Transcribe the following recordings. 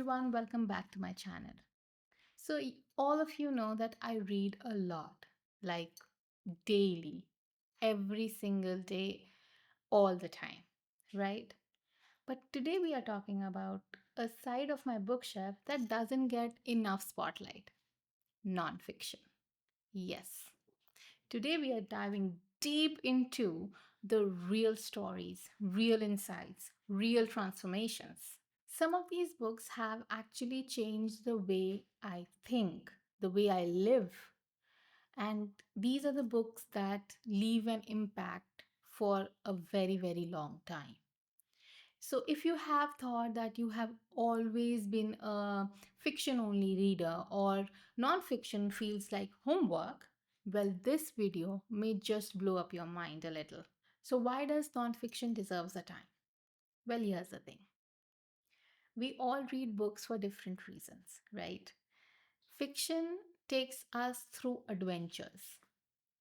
everyone, welcome back to my channel. All of you know that I read a lot, like daily, every single day, all the time, right? But today we are talking about a side of my bookshelf that doesn't get enough spotlight, nonfiction. Yes, today we are diving deep into the real stories, real insights, real transformations. Some of these books have actually changed the way I think, the way I live. And these are the books that leave an impact for a very, very long time. So, if you have thought that you have always been a fiction only reader or non-fiction feels like homework, well, this video may just blow up your mind a little. So, why does non-fiction deserves a time? Well, here's the thing. We all read books for different reasons, right? Fiction takes us through adventures.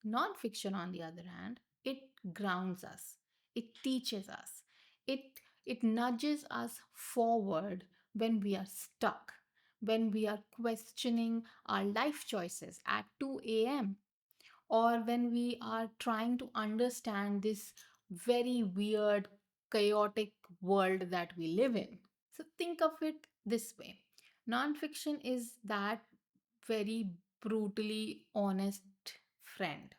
Non-fiction, on the other hand, it grounds us, it teaches us, it nudges us forward when we are stuck, when we are questioning our life choices at 2 a.m., or when we are trying to understand this very weird, chaotic world that we live in. So think of it this way: nonfiction is that very brutally honest friend,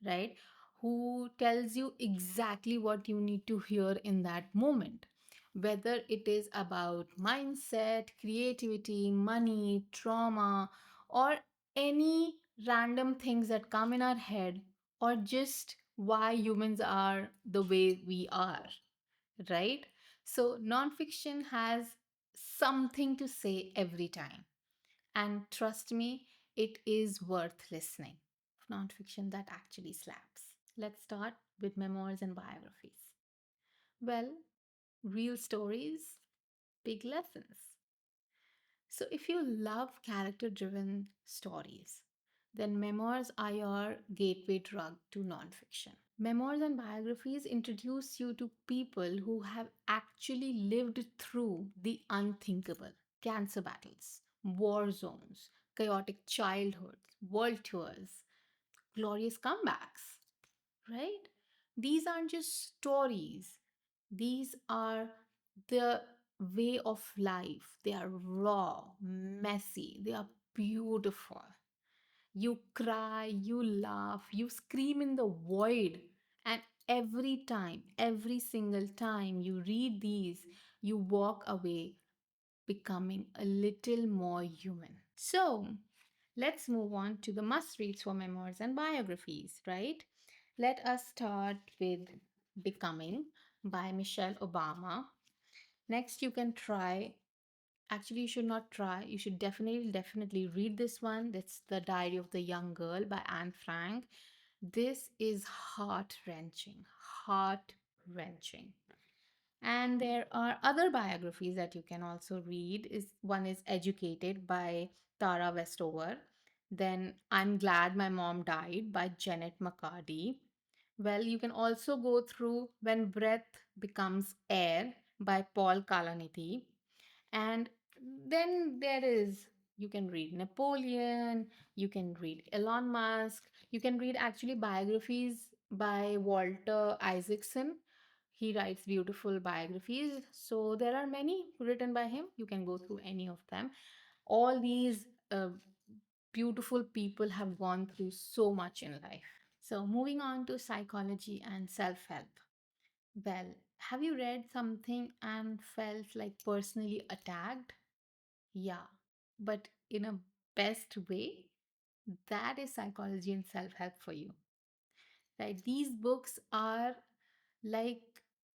right? Who tells you exactly what you need to hear in that moment. Whether it is about mindset, creativity, money, trauma, or any random things that come in our head, or just why humans are the way we are, right? So, nonfiction has something to say every time. And trust me, it is worth listening. Nonfiction that actually slaps. Let's start with memoirs and biographies. Well, real stories, big lessons. So, if you love character driven stories, then memoirs are your gateway drug to nonfiction. Memoirs and biographies introduce you to people who have actually lived through the unthinkable: cancer battles, war zones, chaotic childhoods, world tours, glorious comebacks, right? These aren't just stories, these are the way of life. They are raw, messy, they are beautiful. You cry, you laugh, you scream in the void. And every time, every single time you read these, you walk away becoming a little more human. So, let's move on to the must reads for memoirs and biographies, right? Let us start with Becoming by Michelle Obama. Next, you can try. Actually, you should not try. You should definitely read this one. That's The Diary of the Young Girl by Anne Frank. This is heart wrenching, heart wrenching. And there are other biographies that you can also read. Is one is Educated by Tara Westover. Then I'm Glad My Mom Died by Janet McCarty. Well, you can also go through When Breath Becomes Air by Paul Kalanithi. And then there is, you can read Napoleon, you can read Elon Musk, you can read actually biographies by Walter Isaacson. He writes beautiful biographies. So there are many written by him. You can go through any of them. All these beautiful people have gone through so much in life. So moving on to psychology and self help. Well, have you read something and felt like personally attacked? Yeah, but in a best way. That is psychology and self help for you, right? These books are like,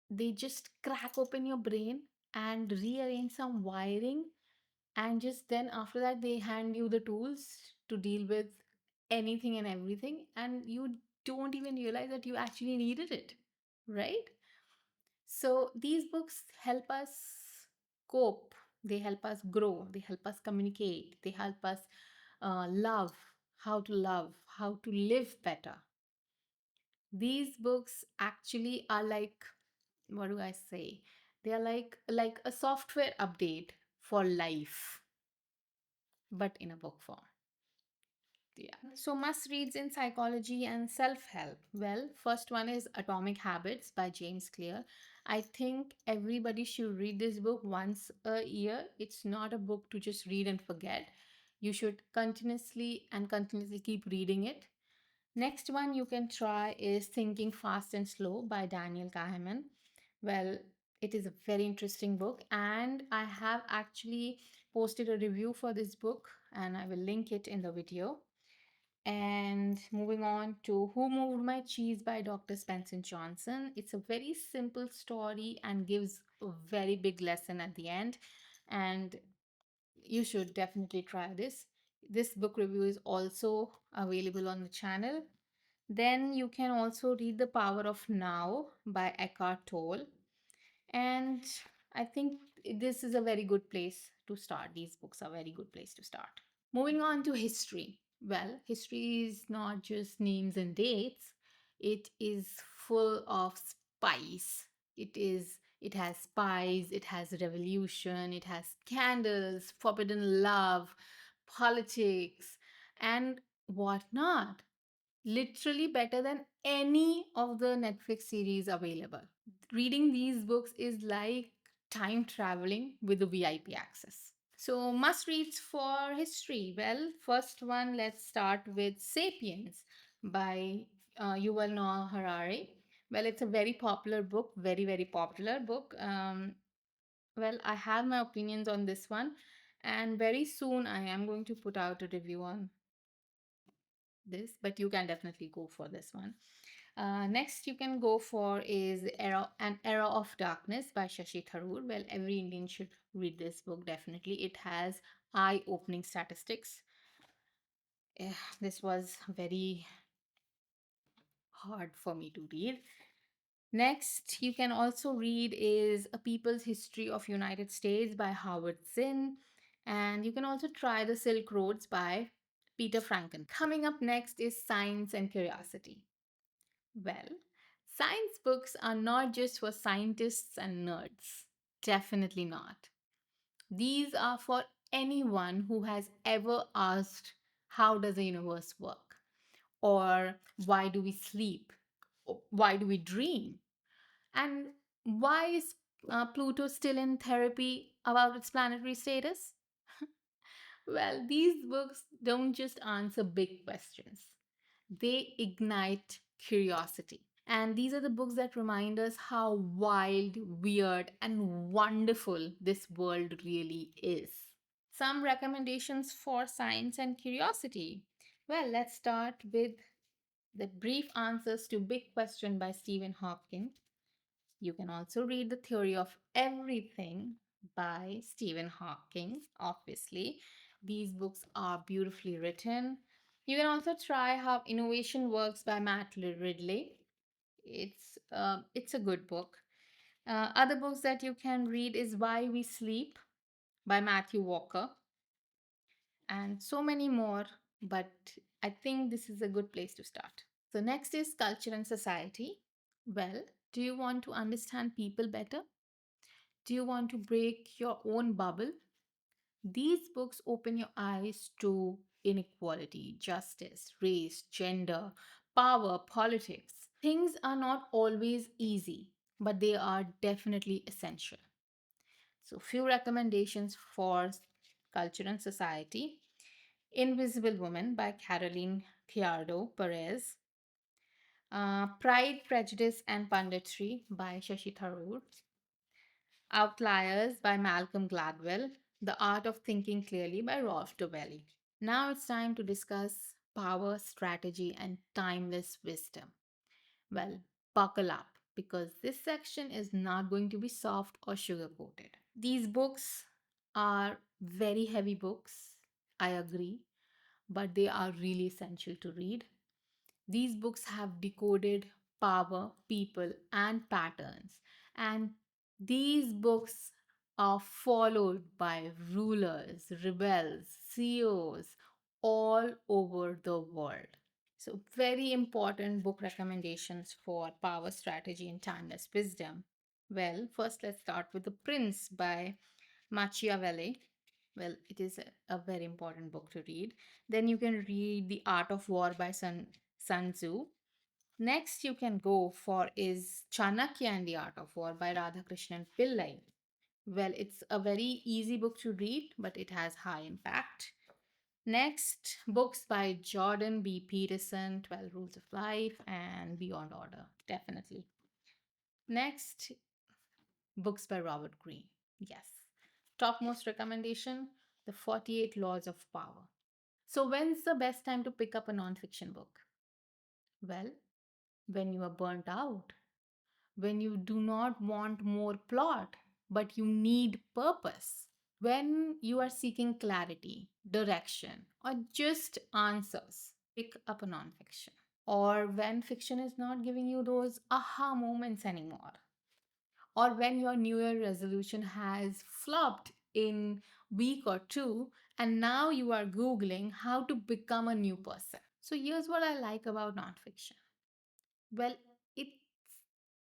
they just crack open your brain and rearrange some wiring, and just then after that they hand you the tools to deal with anything and everything, and you don't even realize that you actually needed it, right? So these books help us cope, they help us grow, they help us communicate, they help us love, how to live better. These books actually are like, what do I say? They are like a software update for life, but in a book form. Yeah. So, must reads in psychology and self help. Well, first one is Atomic Habits by James Clear. I think everybody should read this book once a year. It's not a book to just read and forget. You should continuously keep reading it. Next one you can try is Thinking Fast and Slow by Daniel Kahneman. Well, it is a very interesting book, and I have actually posted a review for this book, and I will link it in the video. And moving on to Who Moved My Cheese by Dr. Spencer Johnson. It's a very simple story and gives a very big lesson at the end. And you should definitely try this. This book review is also available on the channel. Then you can also read The Power of Now by Eckhart Tolle. And I think this is a very good place to start. These books are a very good place to start. Moving on to history. Well, history is not just names and dates. It is full of spice. It has spice, it has revolution, it has scandals, forbidden love, politics, and whatnot. Literally better than any of the Netflix series available. Reading these books is like time traveling with the VIP access. So, must reads for history. Well, first one, let's start with Sapiens by Yuval Noah Harari. Well, it's a very popular book, very popular book. Well, I have my opinions on this one, and very soon I am going to put out a review on this, but you can definitely go for this one. Next, you can go for is An Era of Darkness by Shashi Tharoor. Well, every Indian should read this book definitely. It has eye-opening statistics. This was very hard for me to read. Next, you can also read is A People's History of United States by Howard Zinn, and you can also try The Silk Roads by Peter Franken. Coming up next is Science and Curiosity. Well, science books are not just for scientists and nerds. Definitely not. These are for anyone who has ever asked, how does the universe work? Or why do we sleep? Or why do we dream? And why is Pluto still in therapy about its planetary status? Well, these books don't just answer big questions, they ignite curiosity. And these are the books that remind us how wild, weird, and wonderful this world really is. Some recommendations for science and curiosity. Well, let's start with The Brief Answers to Big Question by Stephen Hawking. You can also read The Theory of Everything by Stephen Hawking, obviously. These books are beautifully written. You can also try How Innovation Works by Matt Ridley. It's a good book. Other books that you can read is Why We Sleep by Matthew Walker, and so many more. But I think this is a good place to start. So next is Culture and Society. Well, do you want to understand people better? Do you want to break your own bubble? These books open your eyes to inequality, justice, race, gender, power, politics. Things are not always easy, but they are definitely essential. So, few recommendations for culture and society. Invisible Woman by Caroline Criado Perez. Pride, Prejudice, and Punditry by Shashi Tharoor. Outliers by Malcolm Gladwell. The Art of Thinking Clearly by Rolf Dobelli. Now it's time to discuss power, strategy, and timeless wisdom. Well, buckle up because this section is not going to be soft or sugar coated. These books are very heavy books, I agree, but they are really essential to read. These books have decoded power, people, and patterns, and these books are followed by rulers, rebels, CEOs all over the world. So, very important book recommendations for power, strategy, and timeless wisdom. Well, first let's start with The Prince by Machiavelli. Well, it is a very important book to read. Then you can read The Art of War by Sun Tzu. Next, you can go for is Chanakya and the Art of War by Radhakrishnan Pillai. Well, it's a very easy book to read, but it has high impact. Next, books by Jordan B. Peterson, 12 Rules of Life and Beyond Order, definitely. Next, books by Robert Greene. Yes. Topmost recommendation, The 48 Laws of Power. So, when's the best time to pick up a nonfiction book? Well, when you are burnt out, when you do not want more plot, but you need purpose, when you are seeking clarity, direction, or just answers, pick up a nonfiction. Or when fiction is not giving you those aha moments anymore, or when your new year resolution has flopped in week or two and now you are googling how to become a new person. So here's what I like about nonfiction. Well, it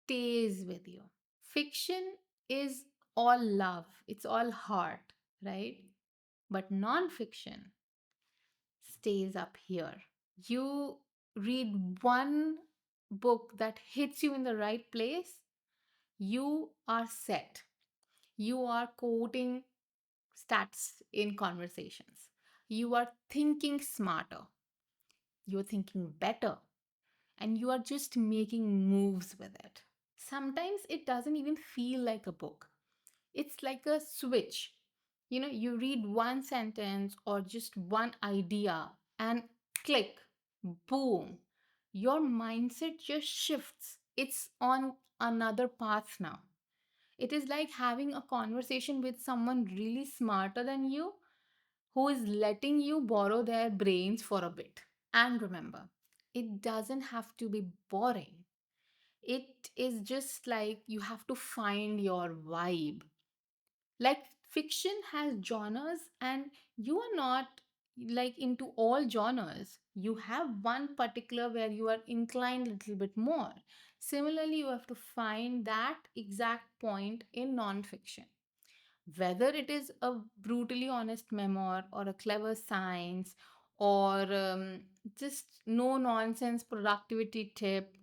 stays with you. Fiction is all love, it's all heart, right? But nonfiction stays up here. You read one book that hits you in the right place, you are set. You are quoting stats in conversations. You are thinking smarter. You're thinking better. And you are just making moves with it. Sometimes it doesn't even feel like a book, it's like a switch. You read one sentence or just one idea and click, boom, your mindset just shifts. It's on another path now. It is like having a conversation with someone really smarter than you who is letting you borrow their brains for a bit. And remember, it doesn't have to be boring. It is just like you have to find your vibe. Like fiction has genres, and you are not like into all genres. You have one particular where you are inclined a little bit more. Similarly, you have to find that exact point in nonfiction, whether it is a brutally honest memoir or a clever science or just no nonsense productivity tip,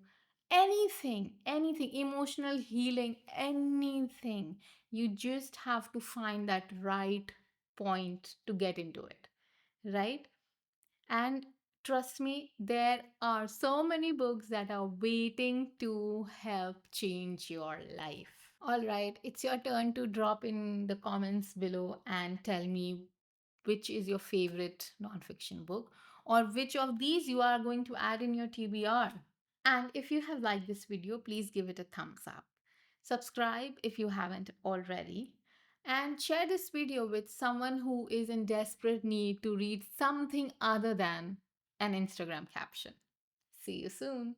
anything, emotional healing, anything. You just have to find that right point to get into it, right? And trust me, there are so many books that are waiting to help change your life. All right, it's your turn to drop in the comments below and tell me which is your favorite nonfiction book or which of these you are going to add in your TBR. And if you have liked this video, please give it a thumbs up. Subscribe if you haven't already. And share this video with someone who is in desperate need to read something other than an Instagram caption. See you soon.